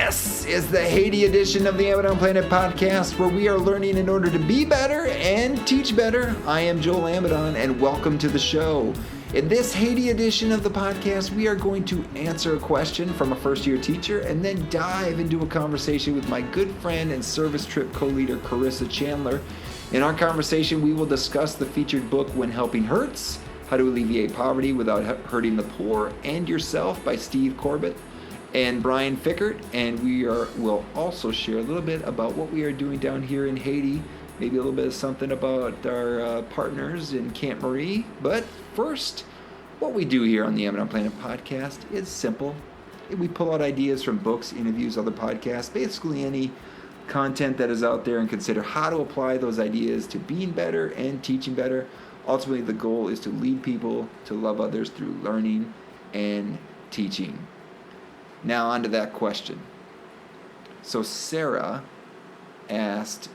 This is the Haiti edition of the Alleviate Planet podcast, where we are learning in order to be better and teach better. I am Joel Amidon, and welcome to the show. In this Haiti edition of the podcast, we are going to answer a question from a first-year teacher and then dive into a conversation with my good friend and service trip co-leader, Carissa Chandler. In our conversation, we will discuss the featured book, When Helping Hurts, How to Alleviate Poverty Without Hurting the Poor and Yourself by Steve Corbett and Brian Fikkert, and we'll also share a little bit about what we are doing down here in Haiti, maybe a little bit of something about our partners in Camp Marie. But first, what we do here on the Alleviate Planet podcast is simple. We pull out ideas from books, interviews, other podcasts, basically any content that is out there, and consider how to apply those ideas to being better and teaching better. Ultimately, the goal is to lead people to love others through learning and teaching. Now, on to that question. So Sarah asked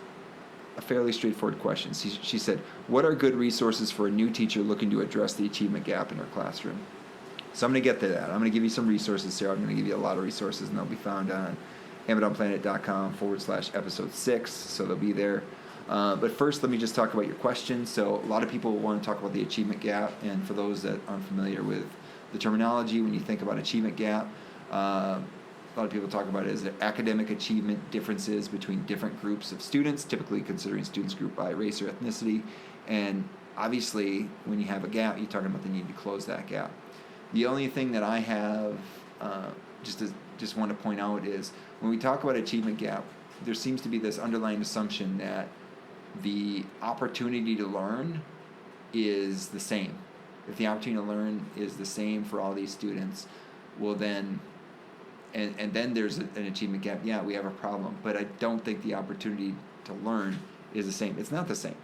a fairly straightforward question. She said, what are good resources for a new teacher looking to address the achievement gap in her classroom? So I'm going to get to that. I'm going to give you some resources, Sarah. I'm going to give you a lot of resources, and they'll be found on amazonplanet.com/episode 6, so they'll be there. But first, let me just talk about your question. So a lot of people want to talk about the achievement gap, and for those that aren't familiar with the terminology, when you think about achievement gap, a lot of people talk about it as academic achievement differences between different groups of students, typically considering students grouped by race or ethnicity. And obviously, when you have a gap, you're talking about the need to close that gap. The only thing that I have just want to point out is when we talk about achievement gap, there seems to be this underlying assumption that the opportunity to learn is the same. If the opportunity to learn is the same for all these students, well then, and then there's an achievement gap, yeah, we have a problem. But I don't think the opportunity to learn is the same. It's not the same.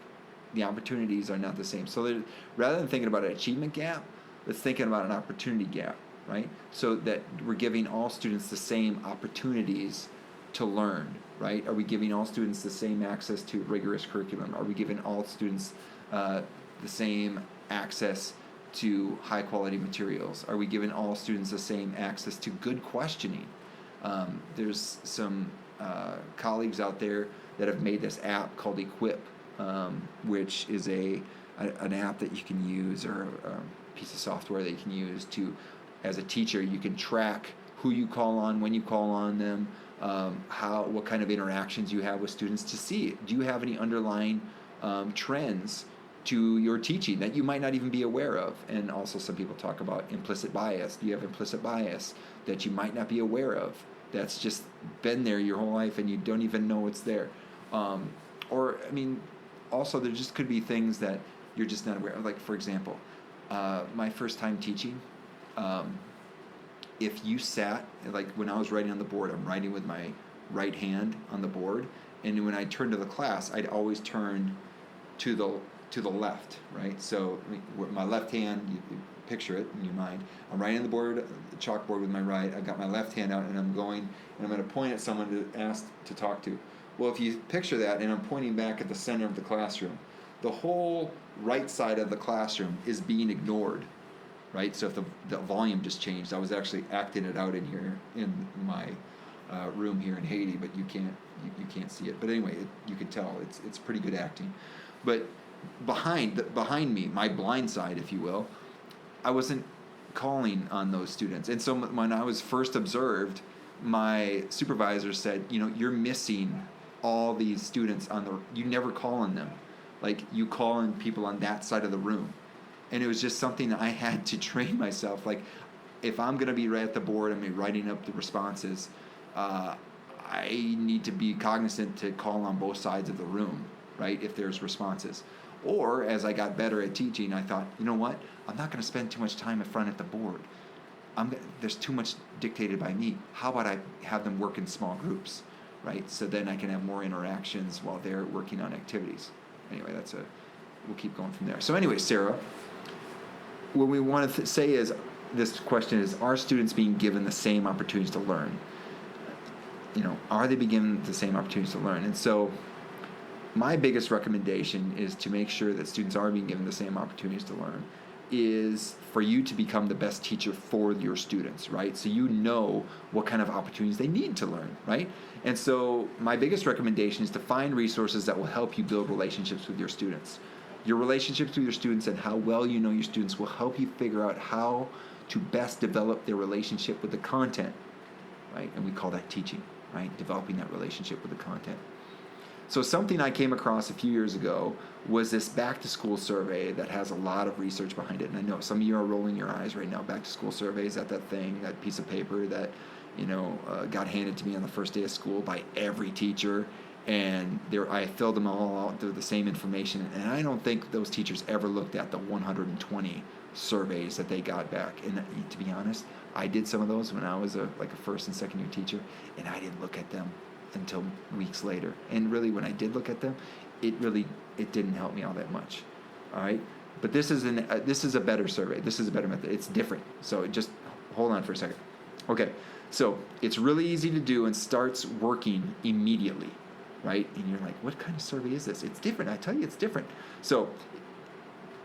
The opportunities are not the same. So rather than thinking about an achievement gap, let's think about an opportunity gap, right? So that we're giving all students the same opportunities to learn, right? Are we giving all students the same access to rigorous curriculum? Are we giving all students the same access to high quality materials? Are we giving all students the same access to good questioning? There's some colleagues out there that have made this app called Equip, which is an app that you can use, or a piece of software that you can use to, as a teacher, you can track who you call on, when you call on them, what kind of interactions you have with students, to see, do you have any underlying trends to your teaching that you might not even be aware of. And also some people talk about implicit bias. Do you have implicit bias that you might not be aware of, that's just been there your whole life and you don't even know it's there? Also there just could be things that you're just not aware of. Like, for example, my first time teaching, if you sat, like when I was writing on the board, I'm writing with my right hand on the board, and when I turned to the class, I'd always turn to the left, right? So my left hand, you picture it in your mind, I'm writing on the board, the chalkboard with my right, I've got my left hand out, and I'm going to point at someone to ask to talk to. Well, if you picture that, and I'm pointing back at the center of the classroom, the whole right side of the classroom is being ignored, right? So if the volume just changed, I was actually acting it out in here in my room here in Haiti, but you can't see it. But anyway, you can tell it's pretty good acting. But behind me, my blind side, if you will, I wasn't calling on those students. And so when I was first observed, my supervisor said, you're missing all these students you never call on them. Like, you call on people on that side of the room. And it was just something that I had to train myself. Like, if I'm going to be right at the board and be writing up the responses, I need to be cognizant to call on both sides of the room, right, if there's responses. Or, as I got better at teaching, I thought, you know what, I'm not going to spend too much time in front at the board. There's too much dictated by me. How about I have them work in small groups, right? So then I can have more interactions while they're working on activities. Anyway, we'll keep going from there. So anyway, Sarah, what we want to say is, this question is, are students being given the same opportunities to learn? Are they being given the same opportunities to learn? And so my biggest recommendation is to make sure that students are being given the same opportunities to learn. is for you to become the best teacher for your students, right? So you know what kind of opportunities they need to learn, right? And so my biggest recommendation is to find resources that will help you build relationships with your students. Your relationships with your students and how well you know your students will help you figure out how to best develop their relationship with the content, right? And we call that teaching, right? Developing that relationship with the content. So something I came across a few years ago was this back-to-school survey that has a lot of research behind it. And I know some of you are rolling your eyes right now. Back-to-school surveys, that thing, that piece of paper that, got handed to me on the first day of school by every teacher. And I filled them all out. They're the same information. And I don't think those teachers ever looked at the 120 surveys that they got back. And to be honest, I did some of those when I was a first and second year teacher, and I didn't look at them until weeks later. And really, when I did look at them, it didn't help me all that much. All right, but this is a better survey. This is a better method. It's different. So just hold on for a second. Okay, so it's really easy to do and starts working immediately, right? And you're like, what kind of survey is this? It's different. I tell you, it's different. So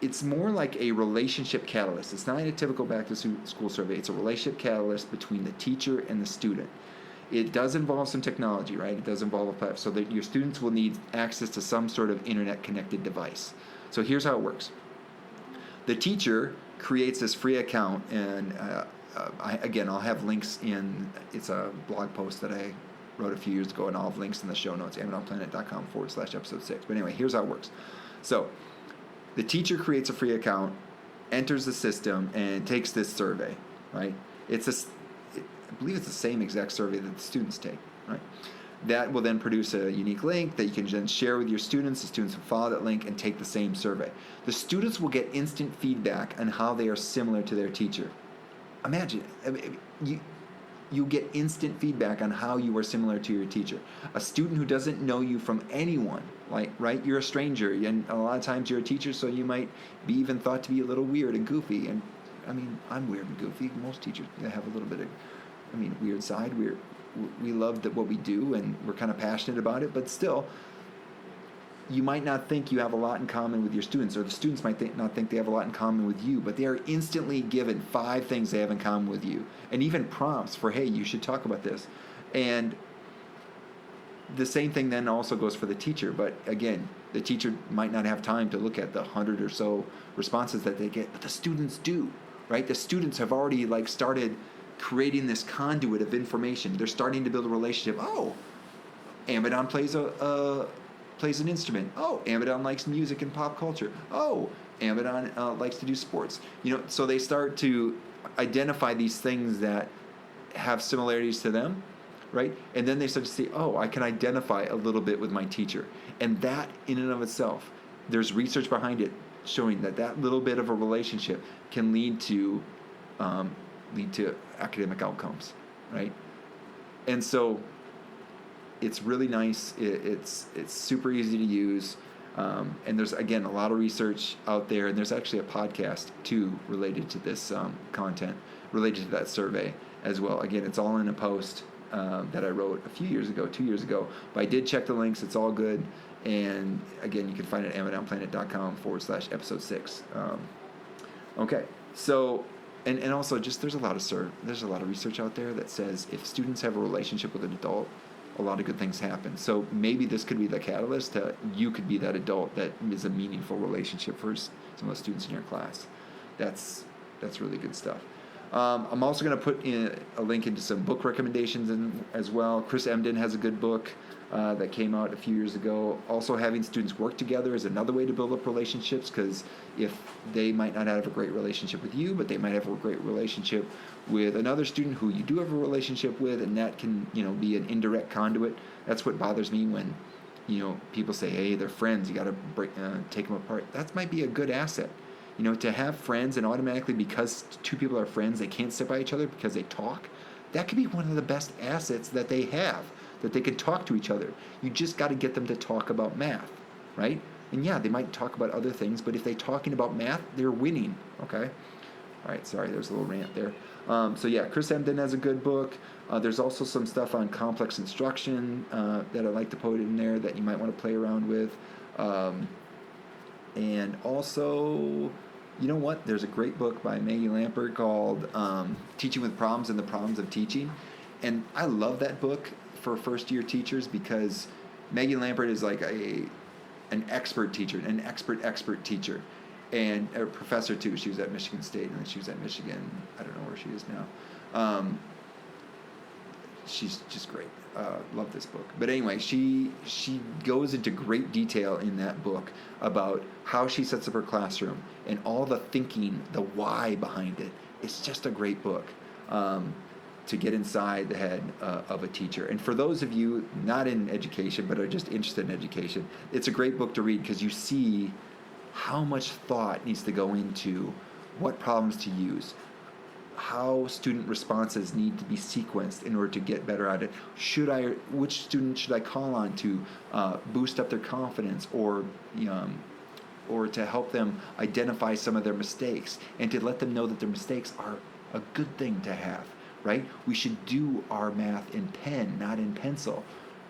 it's more like a relationship catalyst. It's not a typical back-to-school survey. It's a relationship catalyst between the teacher and the student. It does involve some technology, right? It does involve a platform, so that your students will need access to some sort of internet-connected device. So here's how it works. The teacher creates this free account, and I'll have links in, it's a blog post that I wrote a few years ago, and I'll have links in the show notes, amazonplanet.com/episode 6. But anyway, here's how it works. So the teacher creates a free account, enters the system, and takes this survey, right? I believe it's the same exact survey that the students take, right? That will then produce a unique link that you can then share with your students. The students will follow that link and take the same survey. The students will get instant feedback on how they are similar to their teacher. Imagine, you get instant feedback on how you are similar to your teacher. A student who doesn't know you from anyone, right? You're a stranger, and a lot of times you're a teacher, so you might be even thought to be a little weird and goofy. And I mean, I'm weird and goofy. Most teachers have a little bit of, weird side. We love what we do, and we're kind of passionate about it, but still, you might not think you have a lot in common with your students, or the students might not think they have a lot in common with you, but they are instantly given 5 things they have in common with you, and even prompts for, hey, you should talk about this. And the same thing then also goes for the teacher, but again, the teacher might not have time to look at the 100 or so responses that they get, but the students do, right? The students have already started creating this conduit of information. They're starting to build a relationship. Oh, Amadon plays an instrument. Oh, Amadon likes music and pop culture. Oh, Amadon likes to do sports. So they start to identify these things that have similarities to them, right? And then they start to see, oh, I can identify a little bit with my teacher. And that in and of itself, there's research behind it showing that little bit of a relationship can lead to academic outcomes, right? And so it's really nice. It's super easy to use, and there's again a lot of research out there, and there's actually a podcast too related to this content, related to that survey as well. Again, it's all in a post that I wrote a few years ago, 2 years ago. But I did check the links; it's all good. And again, you can find it at amazonplanet.com/episode 6. Okay, so. And also, just there's a lot of research out there that says if students have a relationship with an adult, a lot of good things happen. So maybe this could be the catalyst that you could be that adult that is a meaningful relationship for some of the students in your class. That's really good stuff. I'm also going to put in a link into some book recommendations as well. Chris Emdin has a good book that came out a few years ago. Also, having students work together is another way to build up relationships, because if they might not have a great relationship with you, but they might have a great relationship with another student who you do have a relationship with, and that can be an indirect conduit. That's what bothers me when people say, hey, they're friends, you got to take them apart. That might be a good asset. To have friends and automatically, because 2 people are friends, they can't sit by each other because they talk. That could be one of the best assets that they have, that they can talk to each other. You just got to get them to talk about math, right? And yeah, they might talk about other things, but if they're talking about math, they're winning, okay? All right, sorry, there's a little rant there. So yeah, Chris Emdin has a good book. There's also some stuff on complex instruction that I like to put in there that you might want to play around with. And also, you know what? There's a great book by Maggie Lampert called Teaching with Problems and the Problems of Teaching. And I love that book for first-year teachers because Maggie Lampert is like an expert teacher, an expert teacher, and a professor too. She was at Michigan State, and then she was at Michigan. I don't know where she is now. She's just great. Love this book. But anyway, she goes into great detail in that book about how she sets up her classroom and all the thinking, the why behind it. It's just a great book to get inside the head of a teacher. And for those of you not in education but are just interested in education, it's a great book to read because you see how much thought needs to go into what problems to use, how student responses need to be sequenced in order to get better at it. Which student should I call on to boost up their confidence or to help them identify some of their mistakes and to let them know that their mistakes are a good thing to have, right? We should do our math in pen, not in pencil,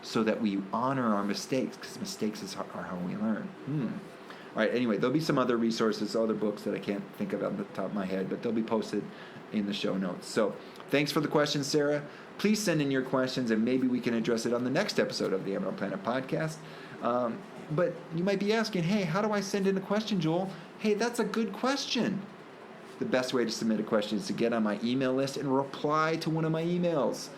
so that we honor our mistakes because mistakes are how we learn. All right, anyway, there'll be some other resources, other books that I can't think of on the top of my head, but they'll be posted in the show notes. So thanks for the questions, Sarah. Please send in your questions, and maybe we can address it on the next episode of the Emerald Planet podcast. But you might be asking, hey, how do I send in a question, Joel? Hey, that's a good question. The best way to submit a question is to get on my email list and reply to one of my emails.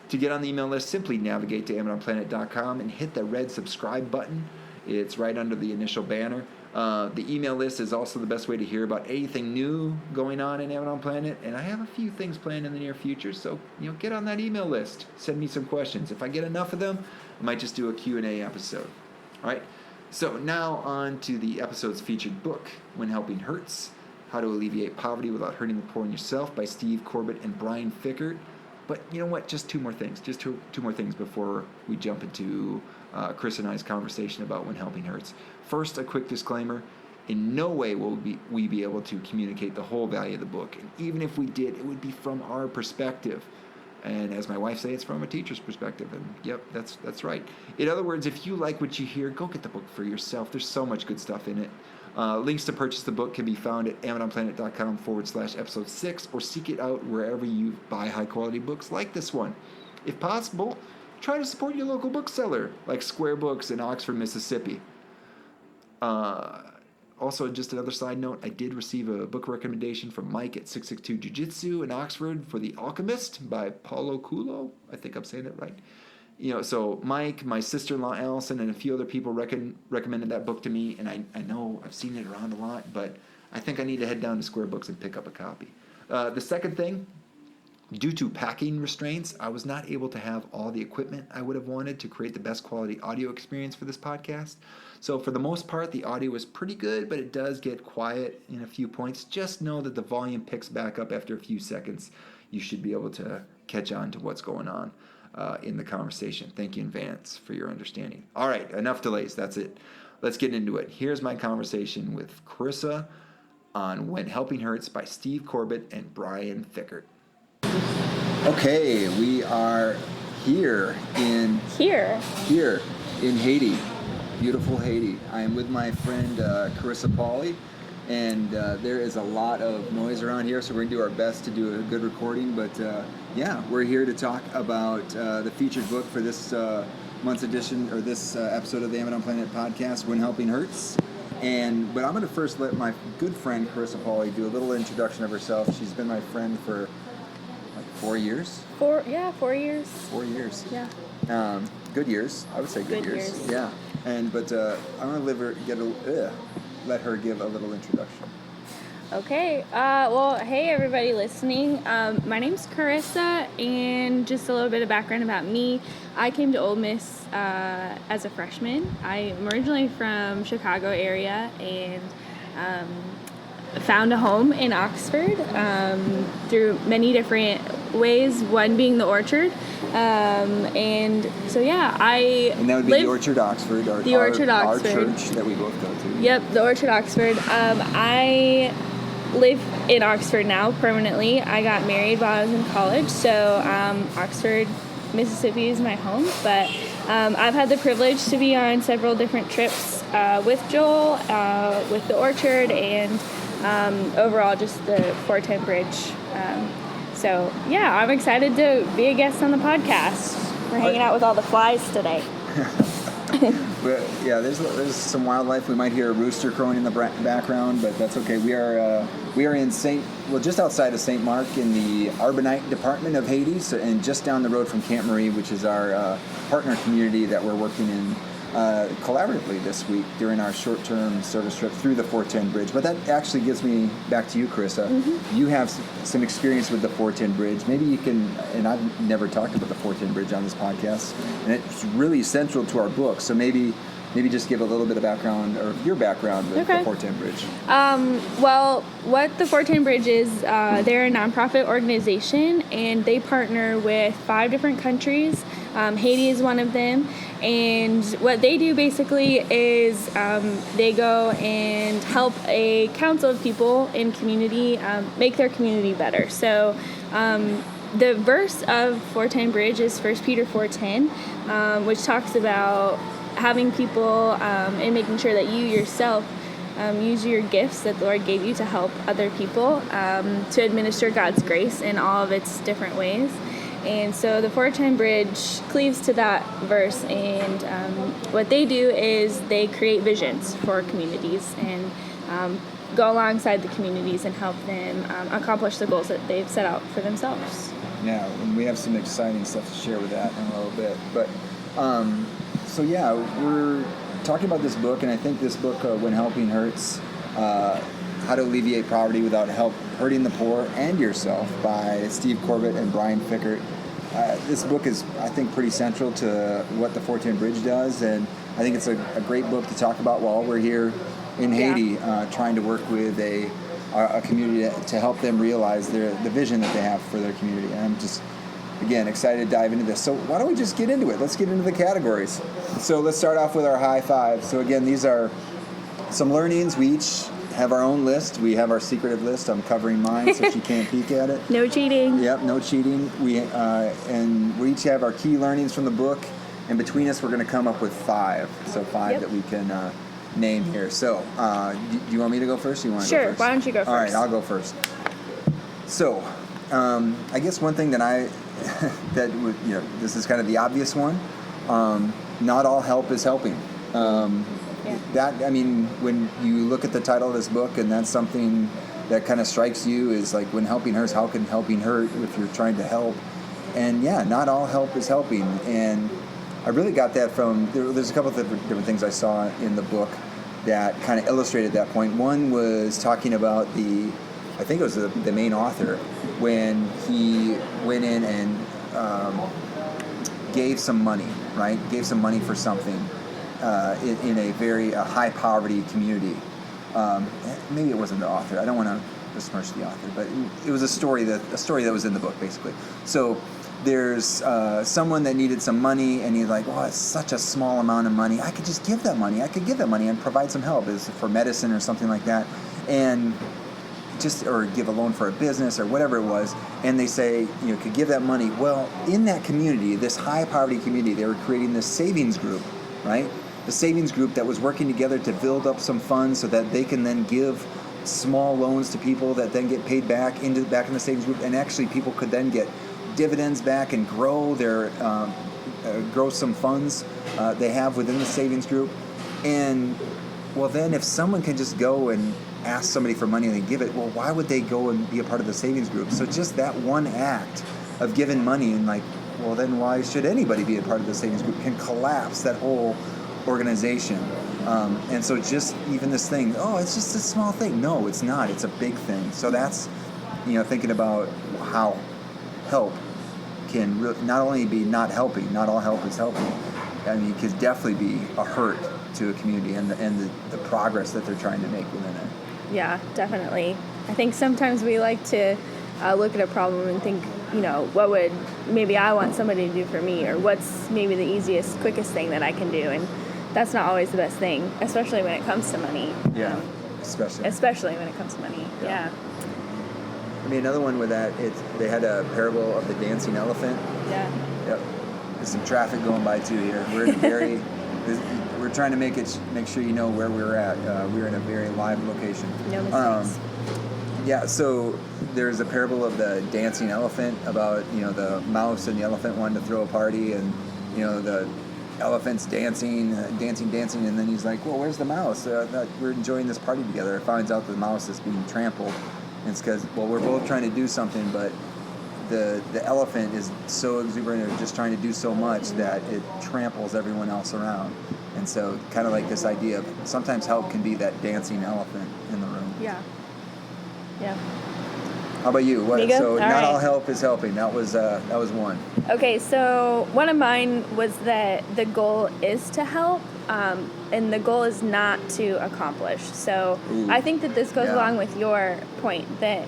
To get on the email list, simply navigate to AmazonPlanet.com and hit the red subscribe button. It's right under the initial banner. The email list is also the best way to hear about anything new going on in Amazon Planet, and I have a few things planned in the near future, so get on that email list. Send me some questions. If I get enough of them, I might just do a Q&A episode. All right, so now on to the episode's featured book, When Helping Hurts, How to Alleviate Poverty Without Hurting the Poor and Yourself by Steve Corbett and Brian Fikkert. But you know what? Just two more things. Just two more things before we jump into Chris and I's conversation about When Helping Hurts. First, a quick disclaimer. In no way will we be able to communicate the whole value of the book. And even if we did, it would be from our perspective. And as my wife says, it's from a teacher's perspective. And yep, that's right. In other words, if you like what you hear, go get the book for yourself. There's so much good stuff in it. Links to purchase the book can be found at AmazonPlanet.com/episode 6 or seek it out wherever you buy high-quality books like this one. If possible, try to support your local bookseller, like Square Books in Oxford, Mississippi. Also, just another side note, I did receive a book recommendation from Mike at 662 Jiu-Jitsu in Oxford for The Alchemist by Paulo Coelho. I think I'm saying that right. So Mike, my sister-in-law Allison, and a few other people recommended that book to me, and I know I've seen it around a lot, but I think I need to head down to Square Books and pick up a copy. The second thing, due to packing restraints, I was not able to have all the equipment I would have wanted to create the best quality audio experience for this podcast. So for the most part, the audio is pretty good, but it does get quiet in a few points. Just know that the volume picks back up after a few seconds. You should be able to catch on to what's going on in the conversation. Thank you in advance for your understanding. All right, enough delays. That's it. Let's get into it. Here's my conversation with Carissa on When Helping Hurts by Steve Corbett and Brian Fikkert. Okay, we are here in Haiti, beautiful Haiti. I am with my friend Carissa Pauley, and there is a lot of noise around here, so we're going to do our best to do a good recording. But yeah, we're here to talk about the featured book for this month's edition, or this episode of the Amazon Planet podcast, When Helping Hurts. But I'm going to first let my good friend Carissa Pauley do a little introduction of herself. She's been my friend for 4 years? 4 years. 4 years. Yeah. Good years. I would say good years. Yeah. But I'm going to let her give a little introduction. Okay. Well, hey, everybody listening. My name's Carissa, and just a little bit of background about me. I came to Ole Miss as a freshman. I'm originally from Chicago area, and found a home in Oxford through many different ways, one being the Orchard. And so, yeah, And that would be the Orchard Oxford, our church that we both go to. Yep, the Orchard Oxford. I live in Oxford now permanently. I got married while I was in college, so Oxford, Mississippi is my home. But I've had the privilege to be on several different trips with Joel, with the Orchard, and overall just the 410 bridge. So yeah, I'm excited to be a guest on the podcast. We're hanging out with all the flies today. But yeah, there's some wildlife. We might hear a rooster crowing in the background, but that's okay. We are in just outside of St. Mark in the Arbonite department of Haiti, and just down the road from Camp Marie, which is our partner community that we're working in collaboratively this week during our short-term service trip through the 410 bridge. But that actually gives me back to you, Carissa. Mm-hmm. You have some experience with the 410 bridge. Maybe you can, and I've never talked about the 410 bridge on this podcast, and it's really central to our book. So maybe just give a little bit of background, or your background with the 410 bridge. Well, what the 410 bridge is, they're a nonprofit organization, and they partner with 5 different countries. Haiti is one of them. And what they do basically is they go and help a council of people in community make their community better. So the verse of 410 Bridge is 1 Peter 4:10, which talks about having people and making sure that you yourself use your gifts that the Lord gave you to help other people to administer God's grace in all of its different ways. And so the 410 Bridge cleaves to that verse, and what they do is they create visions for communities and go alongside the communities and help them accomplish the goals that they've set out for themselves. Yeah, and we have some exciting stuff to share with that in a little bit. But so yeah, we're talking about this book, and I think this book, When Helping Hurts, How to Alleviate Poverty Without Hurting the Poor and Yourself, by Steve Corbett and Brian Fikkert. This book is, I think, pretty central to what the 410 Bridge does, and I think it's a great book to talk about while we're here in Haiti, trying to work with a community to help them realize the vision that they have for their community. And I'm just, again, excited to dive into this. So why don't we just get into it? Let's get into the categories. So let's start off with our high five. So again, these are some learnings. We each have our own list. We have our secretive list. I'm covering mine so she can't peek at it. No cheating. Yep, no cheating. And we each have our key learnings from the book, and between us we're going to come up with 5. So 5 that we can name here. So do you want me to go first? Or you want to go first? Sure. Why don't you go first? All right, I'll go first. So I guess one thing that this is kind of the obvious one. Not all help is helping. When you look at the title of this book, and that's something that kind of strikes you, is like, when helping hurts, how can helping hurt if you're trying to help? And yeah, not all help is helping. And I really got that from, there's a couple of different things I saw in the book that kind of illustrated that point. One was talking about I think it was the main author, when he went in and gave some money, right? Gave some money for something. In a very high poverty community. Maybe it wasn't the author. I don't want to besmirch the author, but it was a story that was in the book, basically. So there's someone that needed some money, and he's like, "Oh, it's such a small amount of money. I could just give that money. I could give that money and provide some help. It's for medicine or something like that, and or give a loan for a business or whatever it was." And they say, could give that money. Well, in that community, this high poverty community, they were creating this savings group, right? The savings group that was working together to build up some funds so that they can then give small loans to people that then get paid back in the savings group, and actually people could then get dividends back and grow some funds they have within the savings group. And well, then if someone can just go and ask somebody for money and they give it, well, why would they go and be a part of the savings group? So just that one act of giving money, and well, then why should anybody be a part of the savings group, can collapse that whole organization. And so just even this thing, it's just a small thing. No, it's not. It's a big thing. So that's, thinking about how help can not only be not helping, not all help is helping. I mean, it could definitely be a hurt to a community and the progress that they're trying to make within it. Yeah, definitely. I think sometimes we like to look at a problem and think, what would maybe I want somebody to do for me, or what's maybe the easiest, quickest thing that I can do. And that's not always the best thing, especially when it comes to money. Yeah, especially when it comes to money. Yeah. I mean, another one with that, they had a parable of the dancing elephant. Yeah. Yep. There's some traffic going by too here. We're in we're trying to make sure you know where we're at. We're in a very live location. No mistakes. Yeah, so there's a parable of the dancing elephant about, the mouse and the elephant wanting to throw a party, and, the elephant's dancing, and then he's like, well, where's the mouse? We're enjoying this party together. It finds out the mouse is being trampled. And it's because, well, we're both trying to do something, but the elephant is so exuberant and just trying to do so much that it tramples everyone else around. And so kind of like this idea of sometimes help can be that dancing elephant in the room. Yeah. Yeah. How about you? Miga? So not right. all help is helping. That was one. Okay, so one of mine was that the goal is to help, and the goal is not to accomplish. So Ooh. I think that this goes Yeah. along with your point that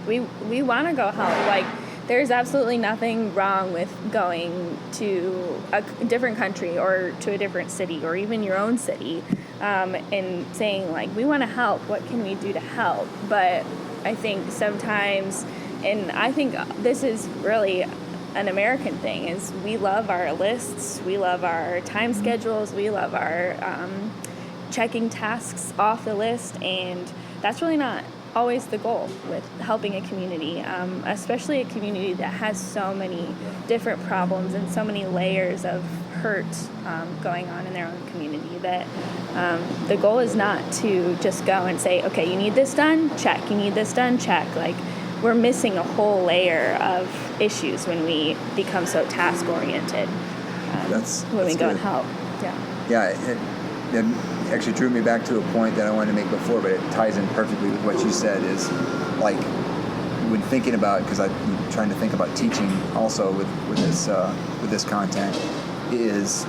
we want to go help. Like, there's absolutely nothing wrong with going to a different country or to a different city or even your own city, and saying, like, we want to help. What can we do to help? But I think sometimes, and I think this is really an American thing, is we love our lists, we love our time schedules, we love our checking tasks off the list, and that's really not always the goal with helping a community, especially a community that has so many different problems and so many layers of hurt going on in their own community, that the goal is not to just go and say, okay, you need this done, check, you need this done, check. Like, we're missing a whole layer of issues when we become so task oriented, when we go and help. Yeah, it actually drew me back to a point that I wanted to make before, but it ties in perfectly with what you said, is like, when thinking about, because I'm trying to think about teaching also with this content, is,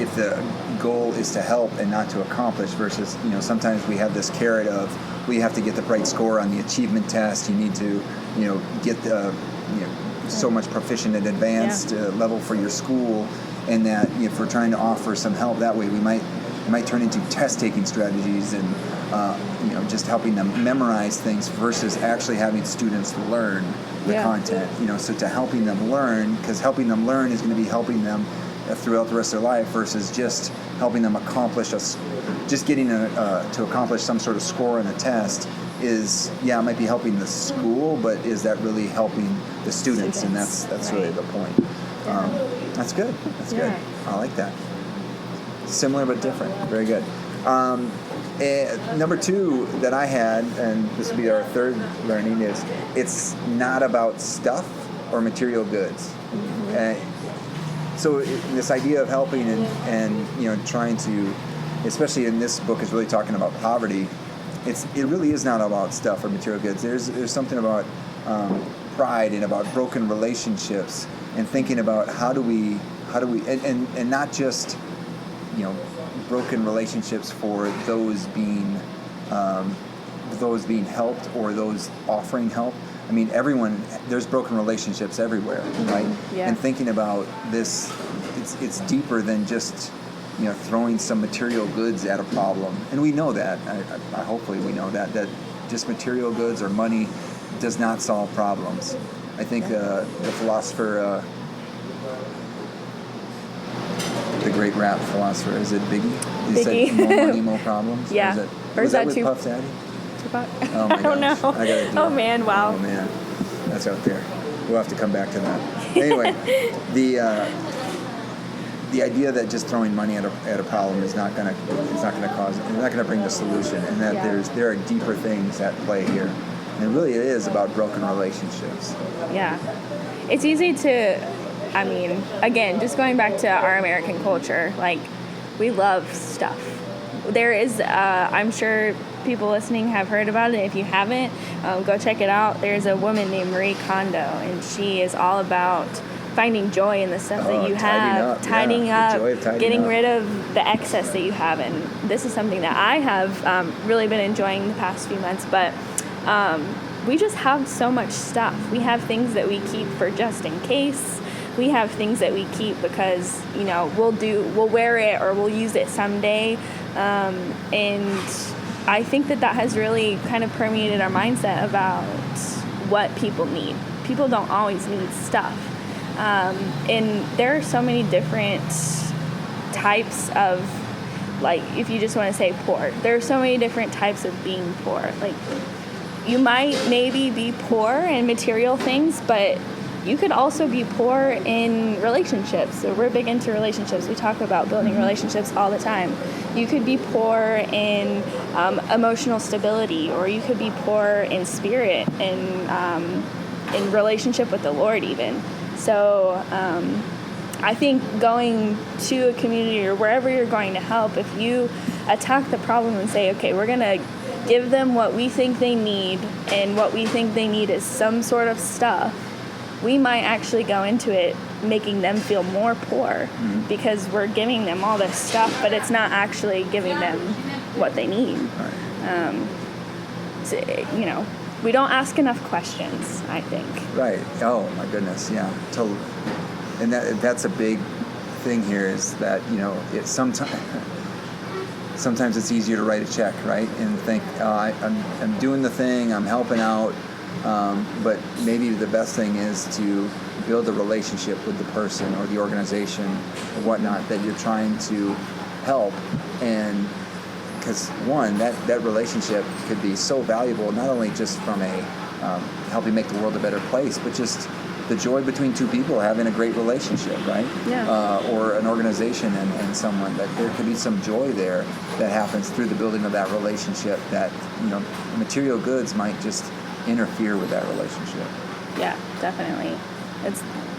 if the goal is to help and not to accomplish, versus, sometimes we have this carrot of, we have to get the right score on the achievement test, you need to, get the, so much proficient and advanced level for your school, and that if we're trying to offer some help that way, we might turn into test-taking strategies and, just helping them memorize things versus actually having students learn the content. So to helping them learn, because helping them learn is going to be helping them throughout the rest of their life, versus just helping them accomplish just getting to accomplish some sort of score on a test is, it might be helping the school, but is that really helping the students? And that's right. Really the point. That's good. That's good. I like that. Similar but different. Very good. Number two that I had, and this will be our third learning, is it's not about stuff or material goods. So this idea of helping and trying to, especially in this book, is really talking about poverty. It really is not about stuff or material goods. There's something about pride and about broken relationships, and thinking about how do we and not just broken relationships for those being helped or those offering help. I mean, there's broken relationships everywhere, right? Yeah. And thinking about this, it's deeper than just throwing some material goods at a problem. And we know that. Hopefully we know that just material goods or money does not solve problems. I think the philosopher, the great rap philosopher, is it Biggie? He said, "More money, more problems." Yeah. Was that with Puff Daddy? Tupac? Oh my I don't gosh. know. I gotta do Oh it. man! Wow. Oh man, that's out there. We'll have to come back to that. Anyway, the idea that just throwing money at a problem is not gonna bring the solution, and that there are deeper things at play here, and really it is about broken relationships. Yeah, it's easy to, I mean, again, just going back to our American culture, like, we love stuff. There is, I'm sure people listening have heard about it. If you haven't, go check it out. There's a woman named Marie Kondo, and she is all about finding joy in the stuff that you have, tidying up, getting rid of the excess that you have. And this is something that I have really been enjoying the past few months. But we just have so much stuff. We have things that we keep for just in case. We have things that we keep because, we'll wear it or we'll use it someday. And I think that has really kind of permeated our mindset about what people need. People don't always need stuff. And there are so many different types of like if you just want to say poor, there are so many different types of being poor. Like you might maybe be poor in material things, but you could also be poor in relationships. So we're big into relationships. We talk about building relationships all the time. You could be poor in emotional stability, or you could be poor in spirit, in relationship with the Lord even. So I think going to a community or wherever you're going to help, if you attack the problem and say, okay, we're going to give them what we think they need, and what we think they need is some sort of stuff, we might actually go into it making them feel more poor because we're giving them all this stuff, but it's not actually giving them what they need. So, we don't ask enough questions, I think. Right. Oh my goodness. Yeah. Totally. And that's a big thing here, is that it's sometimes it's easier to write a check, right, and think, I'm doing the thing, I'm helping out. But maybe the best thing is to build a relationship with the person or the organization or whatnot that you're trying to help. And because that relationship could be so valuable, not only just from a helping make the world a better place, but just the joy between two people having a great relationship, right? Yeah. Or an organization and someone, that there could be some joy there that happens through the building of that relationship, that material goods might just interfere with that relationship. Yeah, definitely.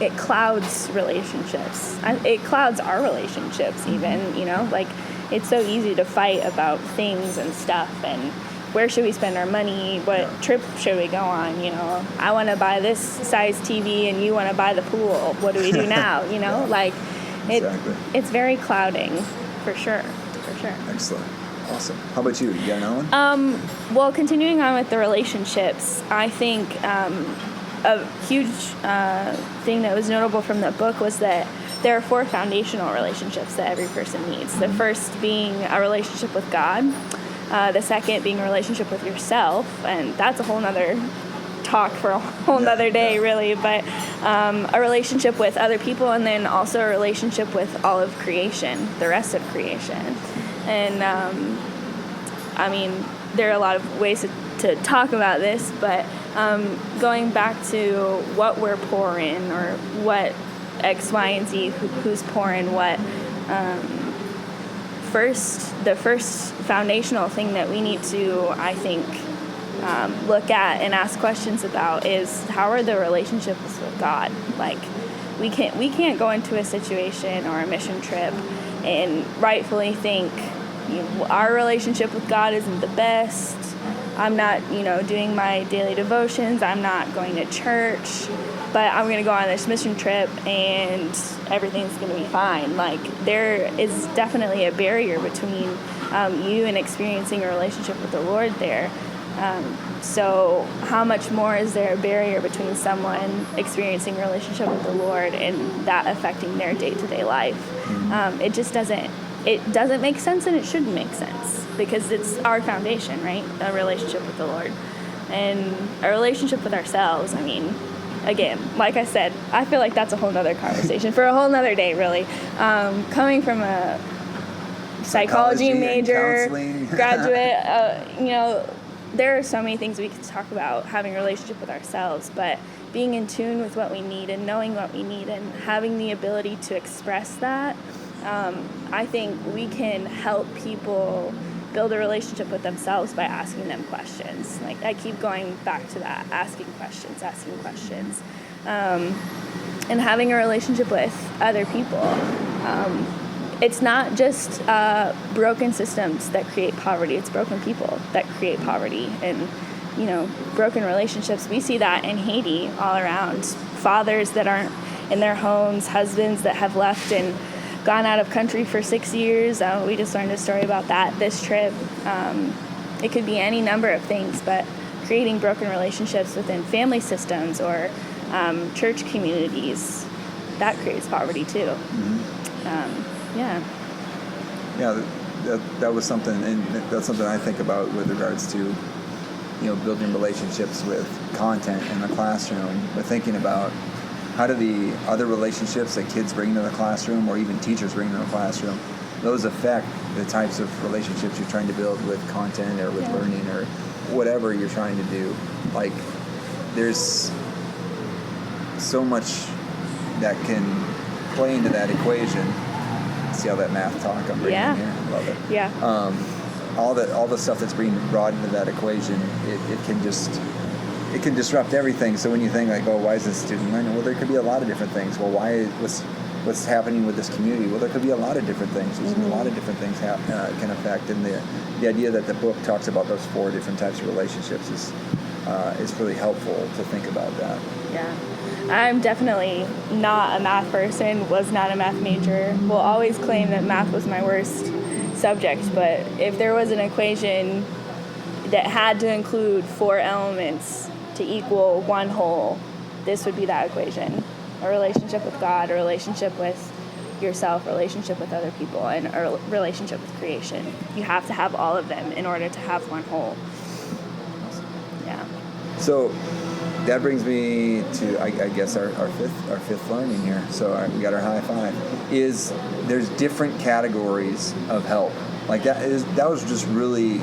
It clouds relationships. It clouds our relationships even, like it's so easy to fight about things and stuff, and where should we spend our money? What trip should we go on? I want to buy this size TV and you want to buy the pool. What do we do now? Like Exactly. It's very clouding for sure. Excellent. Awesome. How about you? You got another one? Well, continuing on with the relationships, I think a huge thing that was notable from the book was that there are 4 foundational relationships that every person needs. The first being a relationship with God, the second being a relationship with yourself, and that's a whole nother talk for a whole nother day, really, but a relationship with other people, and then also a relationship with all of creation, the rest of creation. And there are a lot of ways to talk about this, but going back to what we're poor in, or what X, Y, and Z, who's poor in what, the first foundational thing that we need to, I think, look at and ask questions about is, how are the relationships with God? Like, we can't go into a situation or a mission trip and rightfully think, our relationship with God isn't the best. I'm not, doing my daily devotions. I'm not going to church, but I'm going to go on this mission trip and everything's going to be fine. Like, there is definitely a barrier between you and experiencing a relationship with the Lord there. So how much more is there a barrier between someone experiencing a relationship with the Lord and that affecting their day-to-day life? It just doesn't make sense, and it shouldn't make sense, because it's our foundation, right? A relationship with the Lord. And a relationship with ourselves, again, like I said, I feel like that's a whole nother conversation for a whole nother day, really. Coming from a psychology major, graduate, there are so many things we could talk about having a relationship with ourselves, but being in tune with what we need and knowing what we need and having the ability to express that, I think we can help people build a relationship with themselves by asking them questions. Like, I keep going back to that, asking questions, and having a relationship with other people. It's not just broken systems that create poverty, it's broken people that create poverty. And, broken relationships, we see that in Haiti all around. Fathers that aren't in their homes, husbands that have left and gone out of country for 6 years. We just learned a story about that this trip. It could be any number of things, but creating broken relationships within family systems or church communities, that creates poverty too. That was something, and that's something I think about with regards to building relationships with content in the classroom, but thinking about how do the other relationships that kids bring to the classroom, or even teachers bring to the classroom, those affect the types of relationships you're trying to build with content or with Yeah. learning or whatever you're trying to do. Like, there's so much that can play into that equation. See how that math talk I'm bringing Yeah. in here? Love it. Yeah. All the stuff that's being brought into that equation, it can disrupt everything. So when you think like, oh, why is this student learning? Well, there could be a lot of different things. Well, what's happening with this community? Well, there could be a lot of different things. There's a lot of different things can affect. And the idea that the book talks about those 4 different types of relationships is really helpful to think about that. Yeah. I'm definitely not a math person, was not a math major, will always claim that math was my worst subject, but if there was an equation that had to include 4 elements to equal one whole, this would be that equation. A relationship with God, a relationship with yourself, a relationship with other people, and a relationship with creation. You have to have all of them in order to have one whole. Yeah. So that brings me to, I guess, our fifth learning here. So we got our high five. There's different categories of help. Like that was just really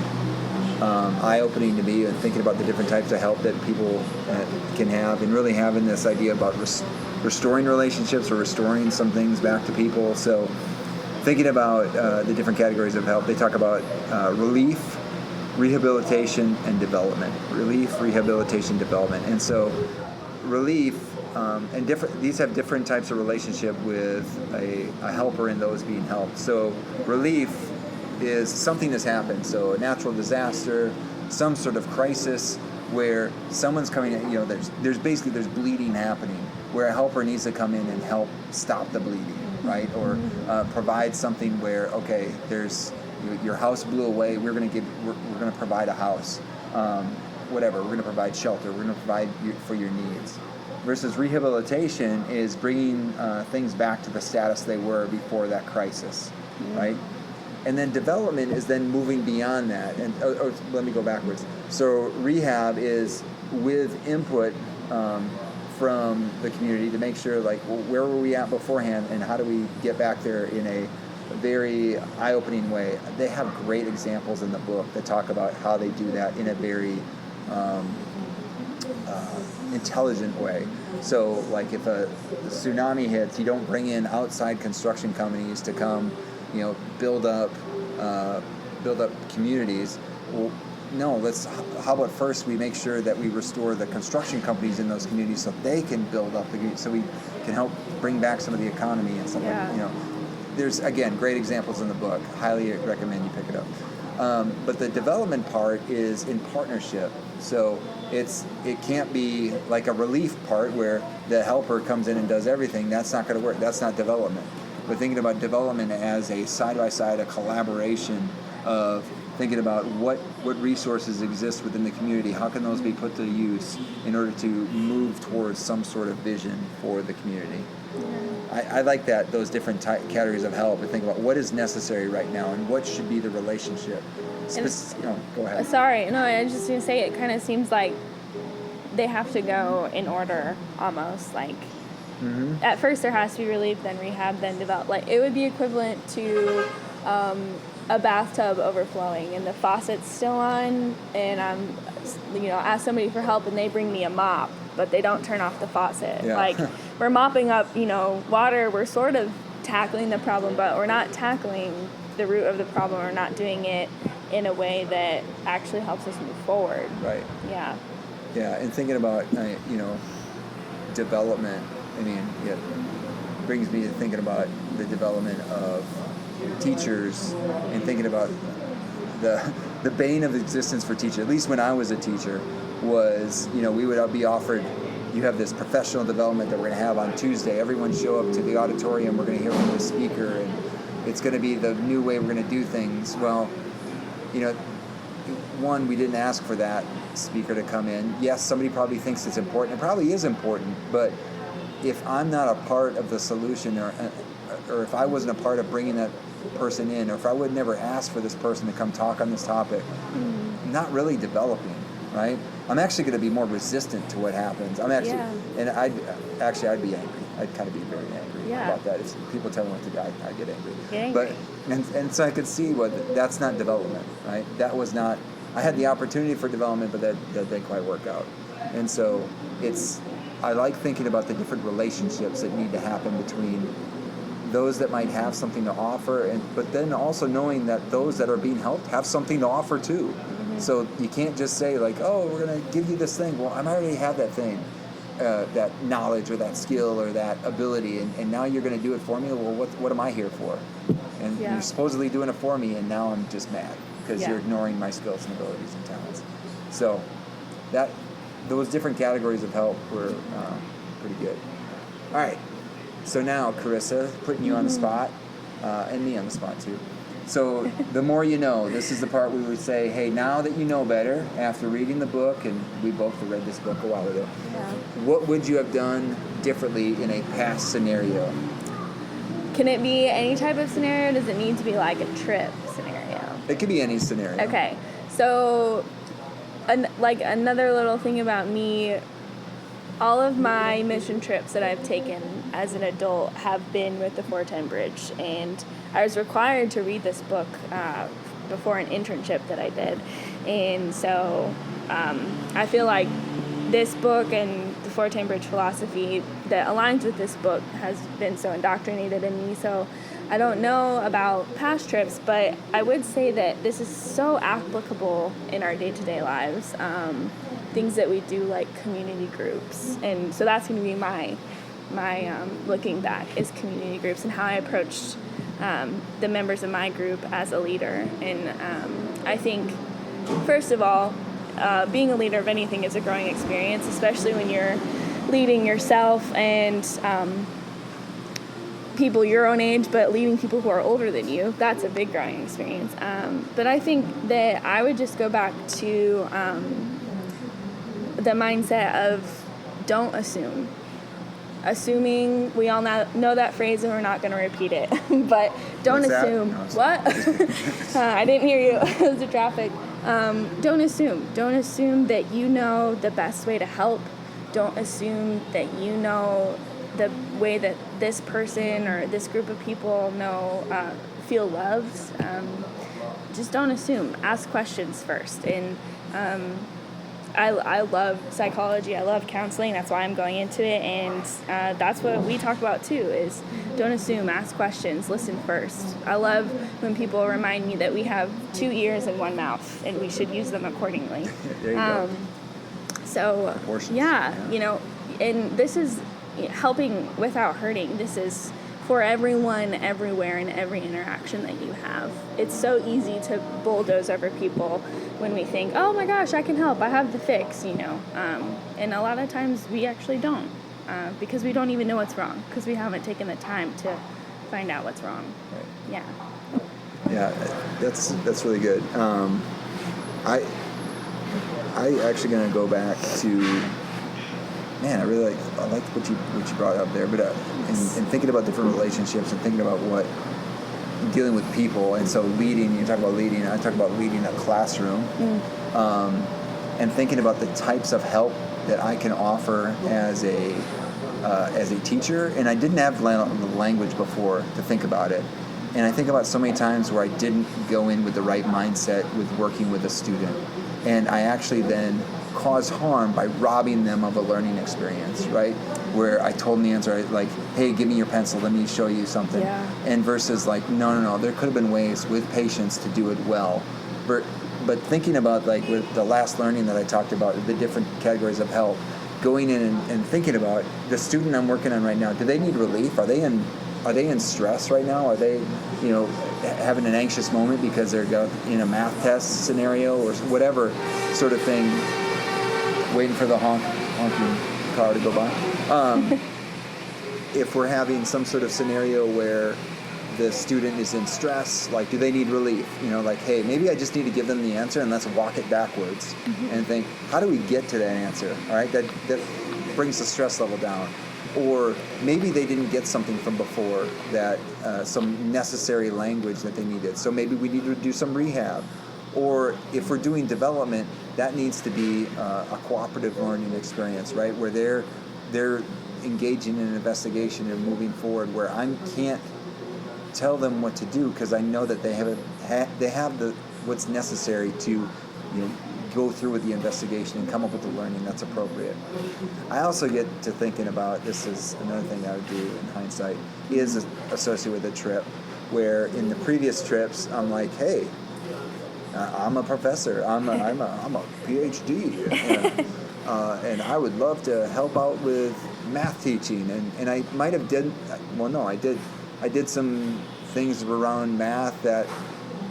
eye-opening to me, and thinking about the different types of help that people can have, and really having this idea about restoring relationships or restoring some things back to people. So thinking about the different categories of help, they talk about relief, rehabilitation, and development. Relief, rehabilitation, development. And so relief, and these have different types of relationship with a helper and those being helped. So relief is something that's happened. So a natural disaster, some sort of crisis where someone's coming in, there's bleeding happening, where a helper needs to come in and help stop the bleeding, right? Or provide something where, okay, your house blew away, we're going to provide a house, whatever, we're going to provide shelter, we're going to provide for your needs. Versus rehabilitation is bringing things back to the status they were before that crisis, right? And then development is then moving beyond that. And let me go backwards. So rehab is with input from the community to make sure, like, where were we at beforehand, and how do we get back there in a very eye-opening way. They have great examples in the book that talk about how they do that in a very intelligent way. So, like, if a tsunami hits, you don't bring in outside construction companies to come, build up communities. Well, no, how about first we make sure that we restore the construction companies in those communities so they can build up so we can help bring back some of the economy and stuff like. There's, again, great examples in the book. Highly recommend you pick it up. But the development part is in partnership. So it can't be like a relief part where the helper comes in and does everything. That's not going to work. That's not development. But thinking about development as a side-by-side, a collaboration of thinking about what resources exist within the community, how can those be put to use in order to move towards some sort of vision for the community. I like those different categories of help, and think about what is necessary right now and what should be the relationship. Go ahead. Sorry, no, I was just going to say, it kind of seems like they have to go in order, almost. Like, at first there has to be relief, then rehab, then develop. Like, it would be equivalent to a bathtub overflowing and the faucet's still on, and I'm, ask somebody for help and they bring me a mop, but they don't turn off the faucet. Yeah. Like, we're mopping up, water, we're sort of tackling the problem, but we're not tackling the root of the problem. We're not doing it in a way that actually helps us move forward. Right. Yeah. Yeah, and thinking about, development, it brings me to thinking about the development of teachers and thinking about the bane of existence for teachers, at least when I was a teacher, was, we would be offered, you have this professional development that we're going to have on Tuesday. Everyone show up to the auditorium. We're going to hear from the speaker, and it's going to be the new way we're going to do things. Well, one, we didn't ask for that speaker to come in. Yes, somebody probably thinks it's important. It probably is important, but if I'm not a part of the solution, or if I wasn't a part of bringing that person in, or if I would never ask for this person to come talk on this topic, I'm not really developing, right? I'm actually going to be more resistant to what happens. And I'd be angry. I'd kind of be very angry Yeah. about that. If people tell me what to do, I get angry. Get angry. But and so I could see that's not development, right? That was not. I had the opportunity for development, but that didn't quite work out. And so I like thinking about the different relationships that need to happen between those that might have something to offer, but then also knowing that those that are being helped have something to offer too. Mm-hmm. So you can't just say like, oh, we're going to give you this thing. Well, I already have that thing, that knowledge or that skill or that ability, and now you're going to do it for me. Well, what am I here for? And you're supposedly doing it for me, and now I'm just mad because you're ignoring my skills and abilities and talents. So those different categories of help were pretty good. All right. So now, Carissa, putting you on the spot, and me on the spot too. So the more you know, this is the part we would say, hey, now that you know better, after reading the book, and we both read this book a while ago, what would you have done differently in a past scenario? Can it be any type of scenario? Does it need to be like a trip scenario? It could be any scenario. Okay. So, another little thing about me, all of my mission trips that I've taken as an adult have been with the 410 Bridge, and I was required to read this book before an internship that I did, and so I feel like this book and the 410 Bridge philosophy that aligns with this book has been so indoctrinated in me. So I don't know about past trips, but I would say that this is so applicable in our day-to-day lives. Things that we do, like community groups, and so that's going to be my looking back is community groups and how I approached the members of my group as a leader. And I think, first of all, being a leader of anything is a growing experience, especially when you're leading yourself and people your own age, but leading people who are older than you. That's a big growing experience. But I think that I would just go back to the mindset of don't assume. Assuming, we all know that phrase and we're not going to repeat it, but don't assume. What? I didn't hear you. It was the traffic. Don't assume. Don't assume that you know the best way to help. Don't assume that you know the way that this person or this group of people feel loved. Just don't assume. Ask questions first. And I love psychology. I love counseling. That's why I'm going into it. And that's what we talk about too, is don't assume, ask questions, listen first. I love when people remind me that we have 2 ears and 1 mouth and we should use them accordingly. There you go. So, and this is helping without hurting. This is for everyone, everywhere, in every interaction that you have. It's so easy to bulldoze over people when we think, oh my gosh, I can help, I have the fix, and a lot of times we actually don't, because we don't even know what's wrong, because we haven't taken the time to find out what's wrong. Right. Yeah. That's really good. I actually gonna go back to. Man, I like what you brought up there, but and thinking about different relationships and thinking about what dealing with people, and so leading. You talk about leading. I talk about leading a classroom, and thinking about the types of help that I can offer as a teacher. And I didn't have the language before to think about it, and I think about so many times where I didn't go in with the right mindset with working with a student, and I actually then cause harm by robbing them of a learning experience, right? Where I told them the answer, like, hey, give me your pencil, let me show you something. Yeah. And versus like, no, there could have been ways with patience to do it well. But thinking about like with the last learning that I talked about, the different categories of help, going in and thinking about the student I'm working on right now, do they need relief? Are they in stress right now? Are they, having an anxious moment because they're in a math test scenario or whatever sort of thing, waiting for the honking car to go by. If we're having some sort of scenario where the student is in stress, like, do they need relief? Like, hey, maybe I just need to give them the answer and let's walk it backwards and think, how do we get to that answer? All right, that brings the stress level down. Or maybe they didn't get something from before, that some necessary language that they needed. So maybe we need to do some rehab. Or if we're doing development, that needs to be a cooperative learning experience, right? Where they're engaging in an investigation and moving forward where I can't tell them what to do because I know that they have the what's necessary to go through with the investigation and come up with the learning that's appropriate. I also get to thinking about, this is another thing I would do in hindsight, is associated with a trip where in the previous trips I'm like, hey, I'm a professor, I'm a PhD, and I would love to help out with math teaching, and I might have I did some things around math that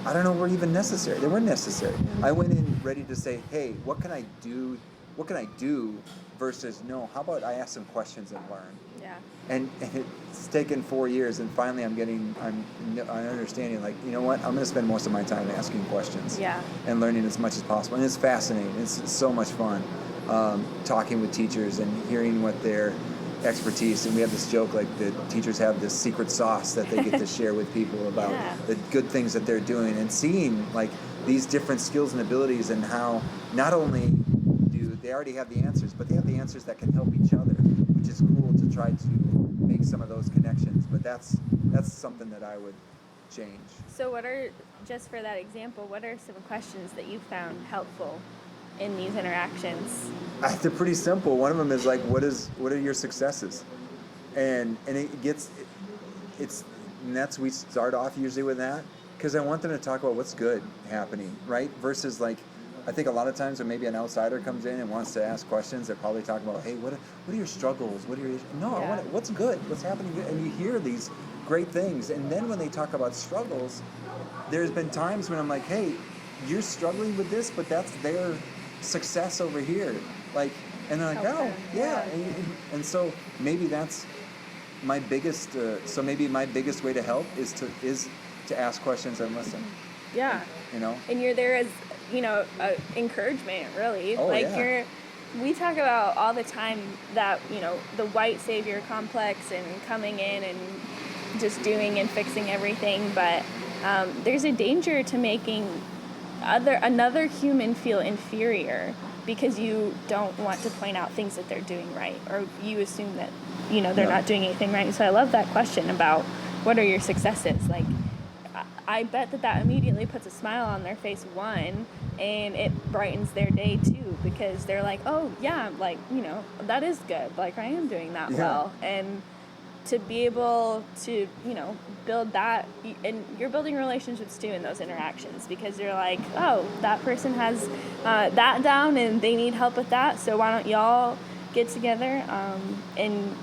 I don't know were even necessary. They weren't necessary. I went in ready to say, hey, what can I do? What can I do? Versus, no, how about I ask some questions and learn? Yeah. And it's taken 4 years, and finally I'm understanding, like, you know what? I'm going to spend most of my time asking questions. Yeah. And learning as much as possible. And it's fascinating. It's so much fun talking with teachers and hearing what their expertise, and we have this joke, like the teachers have this secret sauce that they get to share with people about the good things that they're doing, and seeing like these different skills and abilities, and how not only do they already have the answers, but they have the answers that can help each other, which is cool to try to make some of those connections. But that's something that I would change. So just for that example, what are some questions that you found helpful in these interactions? They're pretty simple. One of them is like, what are your successes? And we start off usually with that, because I want them to talk about what's good happening, right? Versus like, I think a lot of times when maybe an outsider comes in and wants to ask questions, they're probably talking about, hey, what are your struggles? What are your issues? No, I want what's good? What's happening good? And you hear these great things. And then when they talk about struggles, there's been times when I'm like, hey, you're struggling with this, but that's their success over here. Like, and they're like, oh, yeah. And so maybe that's my biggest, maybe my biggest way to help is to ask questions and listen. Yeah. And you're there as, encouragement, really. Oh, we talk about all the time that, the white savior complex and coming in and just doing and fixing everything, but there's a danger to making another human feel inferior because you don't want to point out things that they're doing right, or you assume that they're not doing anything right. So I love that question about what are your successes. Like, I bet that immediately puts a smile on their face, one, and it brightens their day too, because they're like, oh yeah, like, that is good, like I am doing that well. And to be able to, build that, and you're building relationships too in those interactions, because you're like, oh, that person has that down and they need help with that, so why don't y'all get together, and,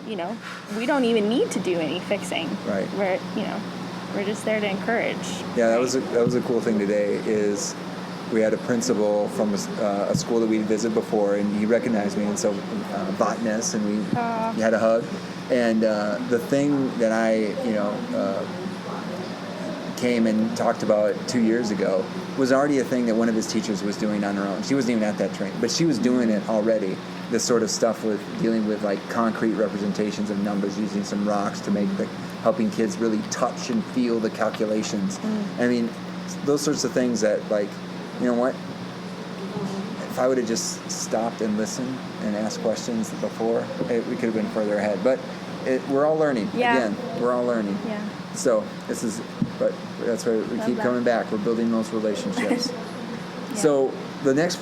we don't even need to do any fixing. Right. We're just there to encourage. Yeah, that was a cool thing today, is we had a principal from a school that we'd visited before, and he recognized me, and so botanist, and we had a hug. And the thing that I, came and talked about 2 years ago was already a thing that one of his teachers was doing on her own. She wasn't even at that training, but she was doing it already. This sort of stuff with dealing with like concrete representations of numbers, using some rocks to make helping kids really touch and feel the calculations. I mean, those sorts of things that, like, you know what? If I would have just stopped and listened and asked questions before, we could have been further ahead. But we're all learning. Yeah. Again, we're all learning. Yeah. So but that's why we keep coming back. We're building those relationships. So the next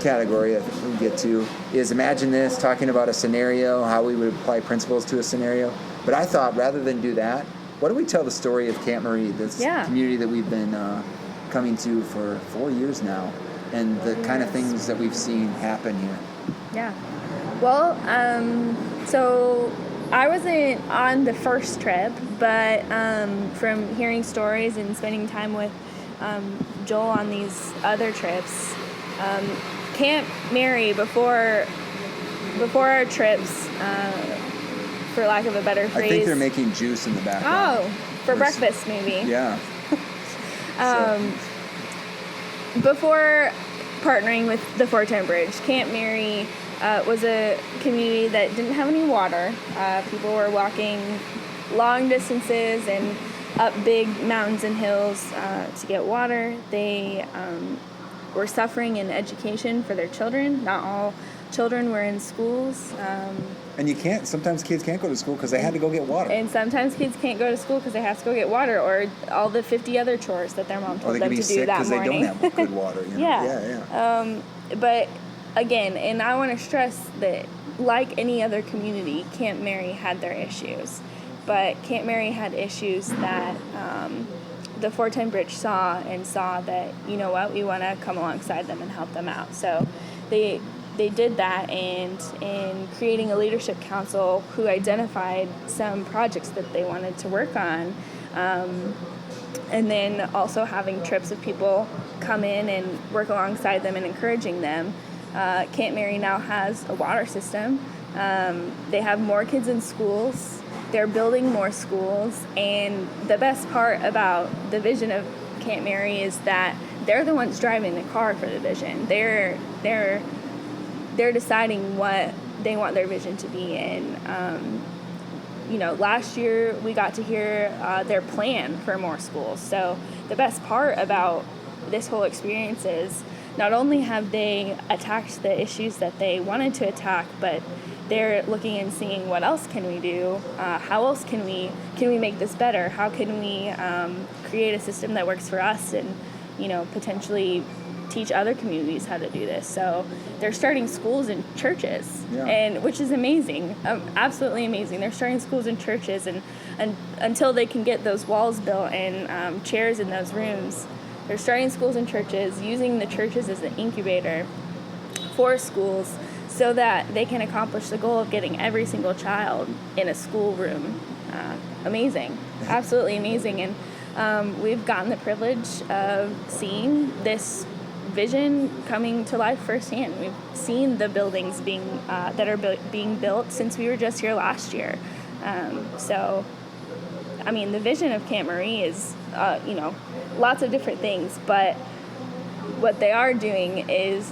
category I think we get to is imagine this, talking about a scenario, how we would apply principles to a scenario. But I thought, rather than do that, why don't we tell the story of Camp Marie, this community that we've been coming to for 4 years now, and the kind of things that we've seen happen here. Yeah. Well, so I wasn't on the first trip, but from hearing stories and spending time with Joel on these other trips, Camp Mary before our trips, for lack of a better phrase. I think they're making juice in the background. Oh, for breakfast maybe. Yeah. Before partnering with the Fortin Bridge, Camp Mary was a community that didn't have any water. People were walking long distances and up big mountains and hills to get water. They were suffering in education for their children. Not all children were in schools. And you can't. Sometimes kids can't go to school because they had to go get water. And sometimes kids can't go to school because they have to go get water, or all the 50 other chores that their mom Or told they them could be to do sick that because they morning. don't have good water. You know? Yeah. But again, and I want to stress that, like any other community, Camp Mary had their issues, but Camp Mary had issues that the 410 Bridge saw that, you know what, we want to come alongside them and help them out. So they did that, and in creating a leadership council who identified some projects that they wanted to work on, and then also having trips of people come in and work alongside them and encouraging them. Camp Mary now has a water system. They have more kids in schools. They're building more schools, and the best part about the vision of Camp Mary is that they're the ones driving the car for the vision. They're deciding what they want their vision to be. And, last year we got to hear their plan for more schools. So the best part about this whole experience is not only have they attacked the issues that they wanted to attack, but they're looking and seeing what else can we do, how else can we make this better, how can we create a system that works for us, and potentially teach other communities how to do this. So they're starting schools and churches, and which is amazing, absolutely amazing. They're starting schools and churches, and until they can get those walls built and chairs in those rooms, they're starting schools and churches, using the churches as an incubator for schools so that they can accomplish the goal of getting every single child in a schoolroom. Amazing, absolutely amazing. And we've gotten the privilege of seeing this vision coming to life firsthand. We've seen the buildings being built since we were just here last year. So, I mean, the vision of Camp Marie is, lots of different things, but what they are doing is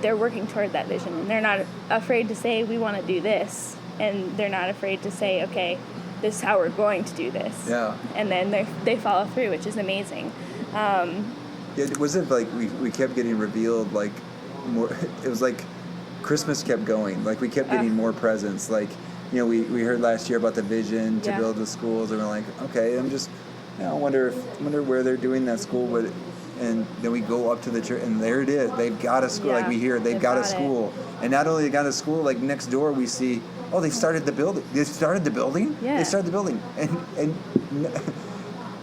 they're working toward that vision, and they're not afraid to say, we want to do this, and they're not afraid to say, okay, this is how we're going to do this. Yeah. And then they follow through, which is amazing. Was it like we kept getting revealed, like more? It was like Christmas kept going. Like we kept getting more presents. Like, we heard last year about the vision to build the schools, and we're like, okay, I'm just, I wonder where they're doing that school, but. And then we go up to the church, and there it is. They've got a school. Like we hear, they've got a school. And not only they got a school, like next door we see, they started the building. They started the building? Yeah. They started the building. And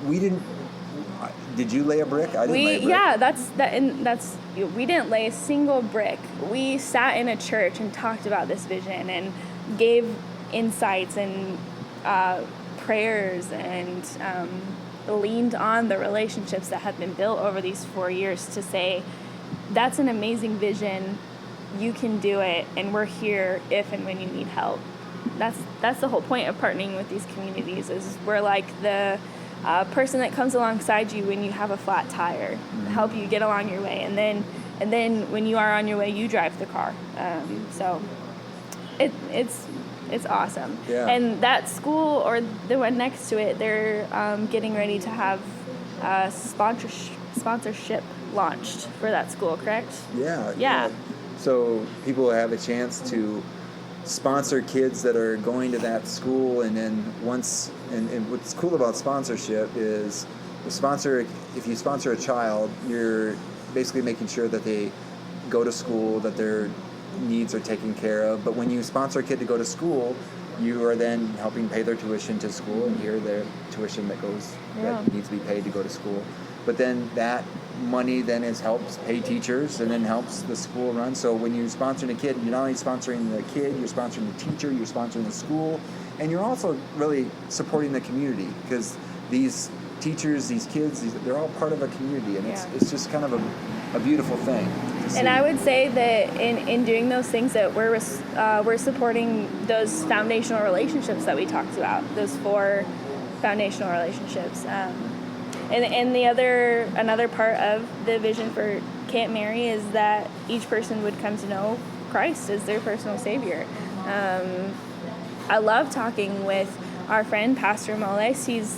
we didn't. Did you lay a brick? I didn't lay a brick. Yeah, we didn't lay a single brick. We sat in a church and talked about this vision and gave insights and prayers and leaned on the relationships that have been built over these 4 years to say, that's an amazing vision, you can do it, and we're here if and when you need help. That's the whole point of partnering with these communities, is we're like the person that comes alongside you when you have a flat tire, help you get along your way, and then when you are on your way, you drive the car. So it's awesome. Yeah. And that school, or the one next to it, they're getting ready to have a sponsorship launched for that school, correct? Yeah. So people have a chance to sponsor kids that are going to that school, and then and what's cool about sponsorship is if you sponsor a child, you're basically making sure that they go to school, that their needs are taken care of. But when you sponsor a kid to go to school, you are then helping pay their tuition to school, and here their tuition that needs to be paid to go to school. But then that money then helps pay teachers, and then helps the school run. So when you're sponsoring a kid, you're not only sponsoring the kid, you're sponsoring the teacher, you're sponsoring the school, and you're also really supporting the community, because these teachers, these kids, they're all part of a community, and it's just kind of a beautiful thing. And I would say that in doing those things, that we're supporting those foundational relationships that we talked about, those 4 foundational relationships. And another part of the vision for Camp Mary is that each person would come to know Christ as their personal Savior. I love talking with our friend Pastor Moles, he's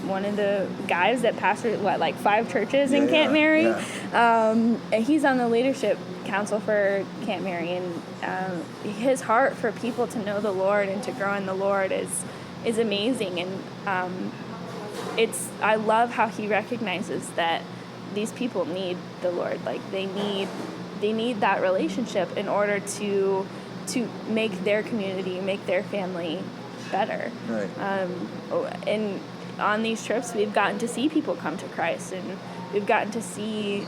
one of the guys that pastors 5 churches in Camp Mary. And he's on the leadership council for Camp Mary, and his heart for people to know the Lord and to grow in the Lord is amazing. And I love how he recognizes that these people need the Lord. Like they need that relationship in order to make their community, make their family better. Right. And on these trips, we've gotten to see people come to Christ, and we've gotten to see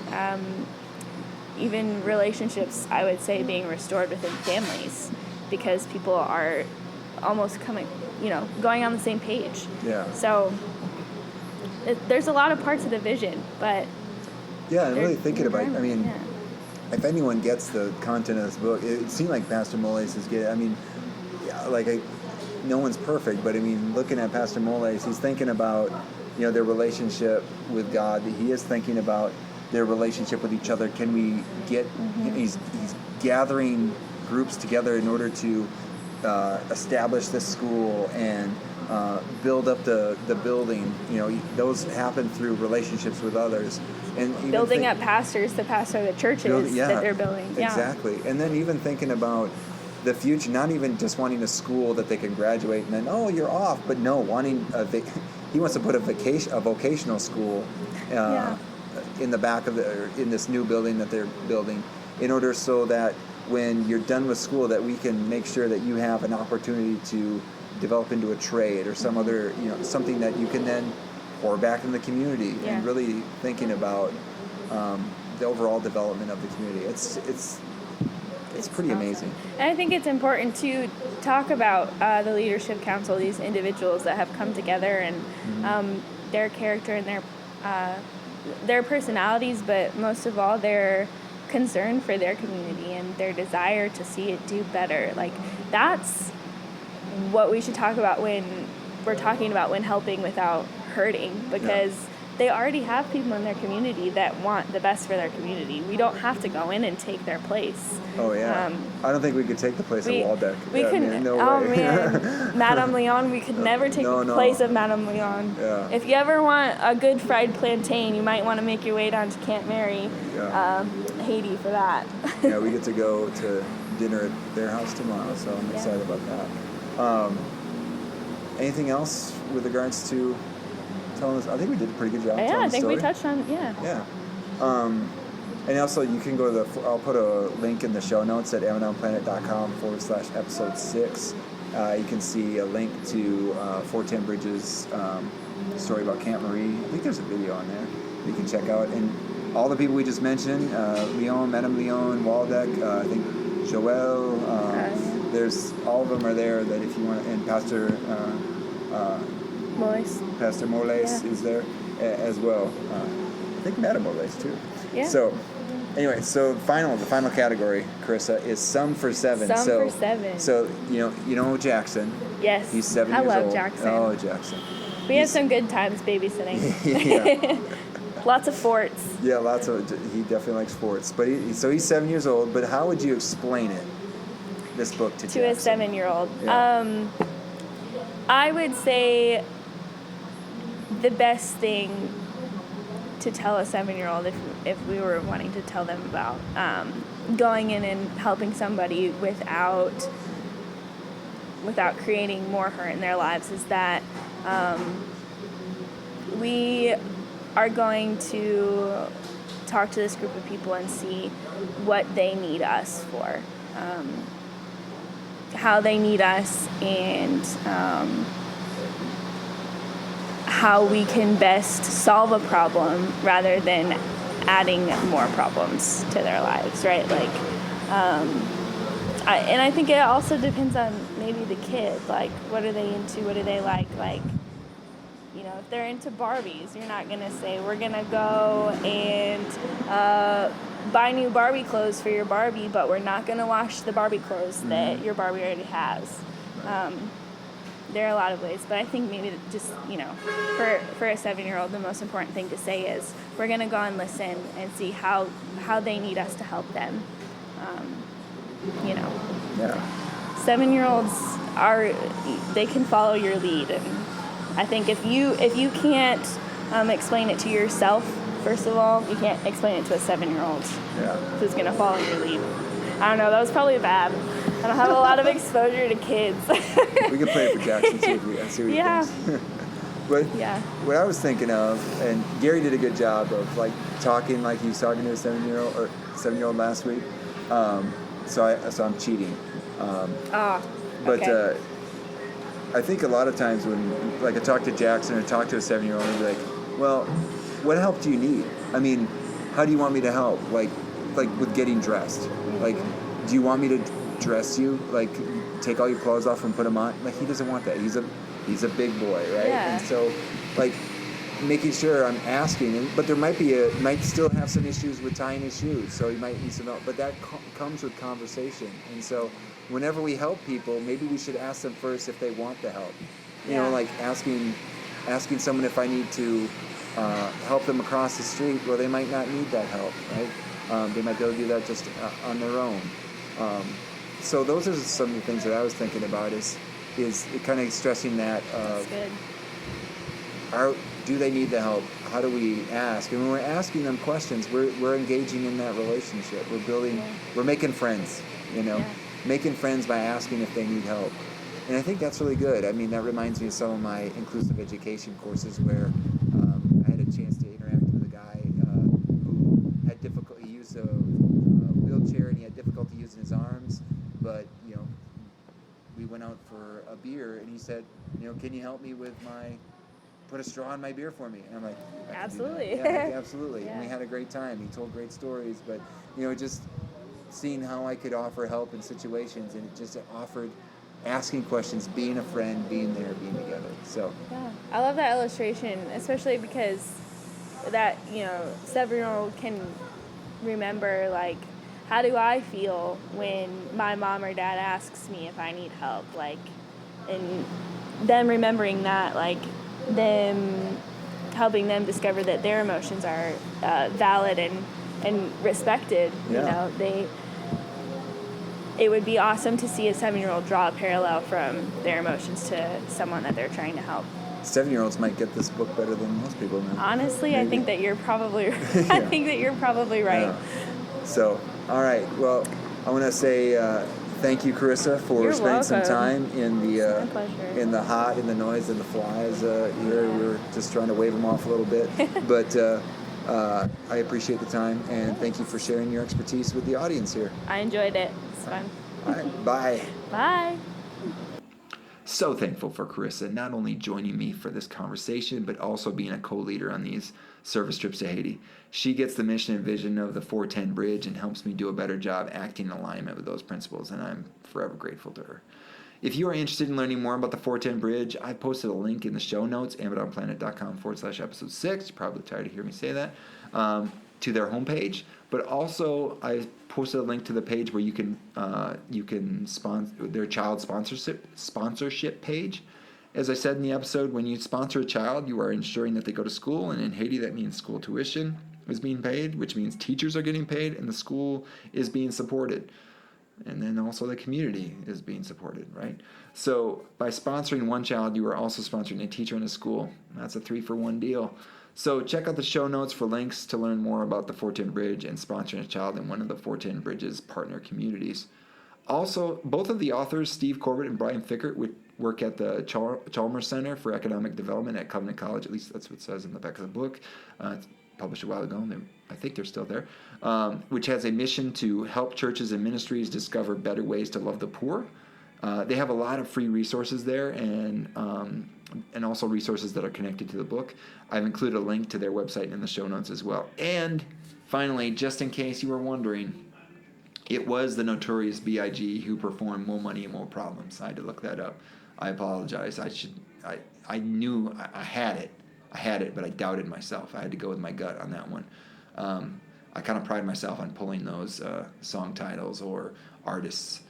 even relationships, I would say, being restored within families because people are almost going on the same page. Yeah. So there's a lot of parts of the vision, but yeah, and really thinking about it, I mean, yeah. if anyone gets the content of this book, it seemed like Pastor Moles is getting, I mean, no one's perfect, but I mean, looking at Pastor Moles, he's thinking about, their relationship with God. He is thinking about their relationship with each other. Can we get, he's gathering groups together in order to establish this school and build up the building. Those happen through relationships with others. And building up pastors to pastor the churches that they're building. Yeah. Exactly. And then even thinking about the future, not even just wanting a school that they can graduate and then, you're off, but no, wanting he wants to put a vocational school in the back of in this new building that they're building, in order so that when you're done with school, that we can make sure that you have an opportunity to develop into a trade or some other, something that you can then pour back in the community. And really thinking about the overall development of the community. It's pretty amazing. And I think it's important to talk about the leadership council, these individuals that have come together, and their character and their personalities, but most of all their concern for their community and their desire to see it do better. Like that's what we should talk about when we're talking about when helping without hurting, because they already have people in their community that want the best for their community. We don't have to go in and take their place. Oh yeah. I don't think we could take the place of Waldeck. We couldn't. No way. Man, Madame Leon. We could never take the place of Madame Leon. Yeah. If you ever want a good fried plantain, you might want to make your way down to Camp Mary, Haiti, for that. Yeah, we get to go to dinner at their house tomorrow, so I'm excited about that. Anything else with regards to telling us? I think we did a pretty good job. Yeah, I think story. we touched on Yeah. And also, you can go to I'll put a link in the show notes at amazonplanet.com/episode 6. You can see a link to 410 Bridges' story about Camp Marie. I think there's a video on there you can check out. And all the people we just mentioned, Leon, Madame Leon, Waldeck, I think Joel, there's all of them are there that if you want, and Pastor Moles is there as well. I think Madame Moles too. Yeah. So anyway, the final category, Carissa, is Some for 7. For 7. So you know Jackson. Yes. He's 7 years old. I love Jackson. Oh, Jackson. We have some good times babysitting. Yeah. Lots of forts. Yeah, he definitely likes forts. But he's 7 years old. But how would you explain it? This book to a 7-year-old. Yeah. I would say the best thing to tell a 7-year-old, if we were wanting to tell them about going in and helping somebody without creating more hurt in their lives, is that we are going to talk to this group of people and see what they need us for. How they need us, and how we can best solve a problem rather than adding more problems to their lives, right? Like, I think it also depends on maybe the kid. Like, what are they into? What do they like? Like, if they're into Barbies, you're not gonna say, we're gonna go and buy new Barbie clothes for your Barbie, but we're not going to wash the Barbie clothes that your Barbie already has. There are a lot of ways, but I think maybe just, for a 7-year-old, the most important thing to say is we're going to go and listen and see how they need us to help them. Yeah. 7-year-olds they can follow your lead. And I think if you can't explain it to yourself, first of all, you can't explain it to a 7-year-old who's going to follow your lead. I don't know, that was probably bad. I don't have a lot of exposure to kids. We can play it for Jackson, see what he thinks. But what I was thinking of, and Gary did a good job of like talking like he was talking to a 7-year-old last week. So I'm cheating. But I think a lot of times when like I talk to Jackson or talk to a 7-year-old, I'd be like, well, what help do you need? I mean, how do you want me to help? Like with getting dressed. Like, do you want me to dress you? Like, take all your clothes off and put them on? Like, he doesn't want that. He's a big boy, right? Yeah. And so, like, making sure I'm asking, but there might still have some issues with tying his shoes, so he might need some help. But that comes with conversation. And so, whenever we help people, maybe we should ask them first if they want the help. You know, like asking someone if I need to help them across the street. Well, they might not need that help, right? They might be able to do that just on their own. So those are some of the things that I was thinking about is kind of stressing that. That's good. Do they need the help? How do we ask? And when we're asking them questions, we're engaging in that relationship. We're making friends, making friends by asking if they need help. And I think that's really good. I mean, that reminds me of some of my inclusive education courses where I had a chance to interact with a guy who had difficulty. He used a wheelchair and he had difficulty using his arms, but we went out for a beer and he said, can you help me with put a straw in my beer for me? And I'm like, absolutely. Yeah, absolutely. Yeah. And we had a great time. He told great stories, but just seeing how I could offer help in situations, and it just offered asking questions, being a friend, being there, being together. So yeah, I love that illustration, especially because that 7-year-old can remember, like, how do I feel when my mom or dad asks me if I need help, like, and them remembering that, like, them helping them discover that their emotions are valid and respected. It would be awesome to see a 7-year-old draw a parallel from their emotions to someone that they're trying to help. 7-year-olds might get this book better than most people now. Honestly, maybe. I think that you're probably right. Yeah. So, all right. Well, I want to say thank you, Carissa, for You're spending some welcome. time in It's my pleasure. in the hot, in the noise, and the flies here. We were just trying to wave them off a little bit, but I appreciate the time, and thank you for sharing your expertise with the audience here. I enjoyed it. It's fun. All right. Bye. Bye. So thankful for Carissa not only joining me for this conversation, but also being a co-leader on these service trips to Haiti. She gets the mission and vision of the 410 Bridge and helps me do a better job acting in alignment with those principles, and I'm forever grateful to her. If you are interested in learning more about the 410 Bridge, I posted a link in the show notes, amazonplanet.com/episode 6. You're probably tired of hearing me say that, to their homepage. But also, I posted a link to the page where you can sponsor their child sponsorship page. As I said in the episode, when you sponsor a child, you are ensuring that they go to school, and in Haiti, that means school tuition is being paid, which means teachers are getting paid, and the school is being supported. And then also the community is being supported, right? So by sponsoring one child, you are also sponsoring a teacher and a school. That's a 3-for-1 deal. So check out the show notes for links to learn more about the 410 Bridge and sponsoring a child in one of the 410 Bridge's partner communities. Also, both of the authors, Steve Corbett and Brian Fikkert, work at the Chalmers Center for Economic Development at Covenant College. At least that's what it says in the back of the book. It's published a while ago, and I think they're still there, which has a mission to help churches and ministries discover better ways to love the poor. They have a lot of free resources there, and also resources that are connected to the book. I've included a link to their website in the show notes as well. And finally, just in case you were wondering, it was the notorious B.I.G. who performed More Money and More Problems. I had to look that up. I apologize. I knew I had it, but I doubted myself. I had to go with my gut on that one. I kind of pride myself on pulling those song titles or artists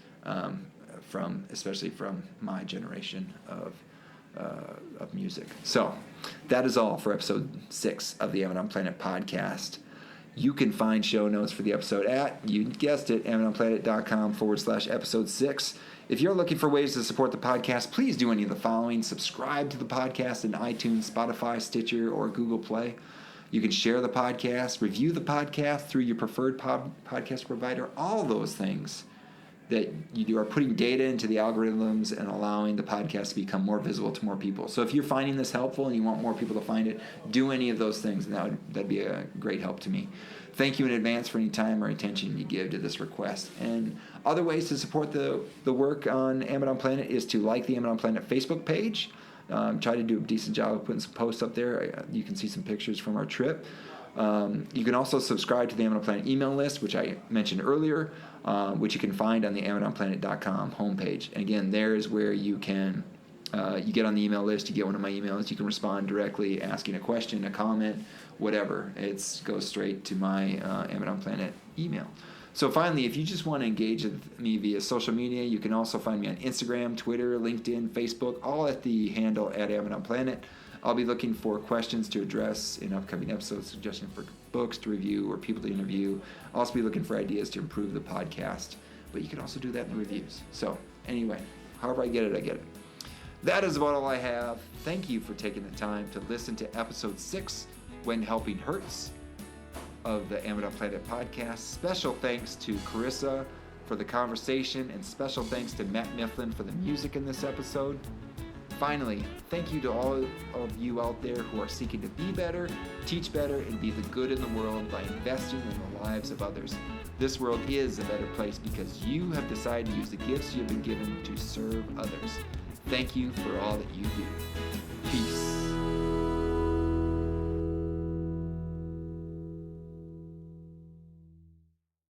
especially from my generation of music. So that is all for episode 6 of the Amazon Planet podcast. You can find show notes for the episode at, you guessed it, AmazonPlanet.com/episode 6. If you're looking for ways to support the podcast, please do any of the following. Subscribe to the podcast in iTunes, Spotify, Stitcher, or Google Play. You can share the podcast, review the podcast through your preferred podcast provider. All those things that you do are putting data into the algorithms and allowing the podcast to become more visible to more people. So if you're finding this helpful and you want more people to find it, do any of those things, and that'd be a great help to me. Thank you in advance for any time or attention you give to this request. And other ways to support the work on Amidon Planet is to like the Amidon Planet Facebook page. Try to do a decent job of putting some posts up there. You can see some pictures from our trip. You can also subscribe to the Amidon Planet email list, which I mentioned earlier, which you can find on the AmidonPlanet.com homepage. And again, there is where you can you get on the email list, you get one of my emails, you can respond directly, asking a question, a comment, whatever. It goes straight to my Amidon Planet email. So finally, if you just want to engage with me via social media, you can also find me on Instagram, Twitter, LinkedIn, Facebook, all at the handle at Amidon Planet. I'll be looking for questions to address in upcoming episodes, suggestions for books to review or people to interview. I'll also be looking for ideas to improve the podcast, but you can also do that in the reviews. So anyway, however I get it, I get it. That is about all I have. Thank you for taking the time to listen to episode 6, When Helping Hurts, of the Amidon Planet podcast. Special thanks to Carissa for the conversation, and special thanks to Matt Mifflin for the music in this episode. Finally, thank you to all of you out there who are seeking to be better, teach better, and be the good in the world by investing in the lives of others. This world is a better place because you have decided to use the gifts you have been given to serve others. Thank you for all that you do.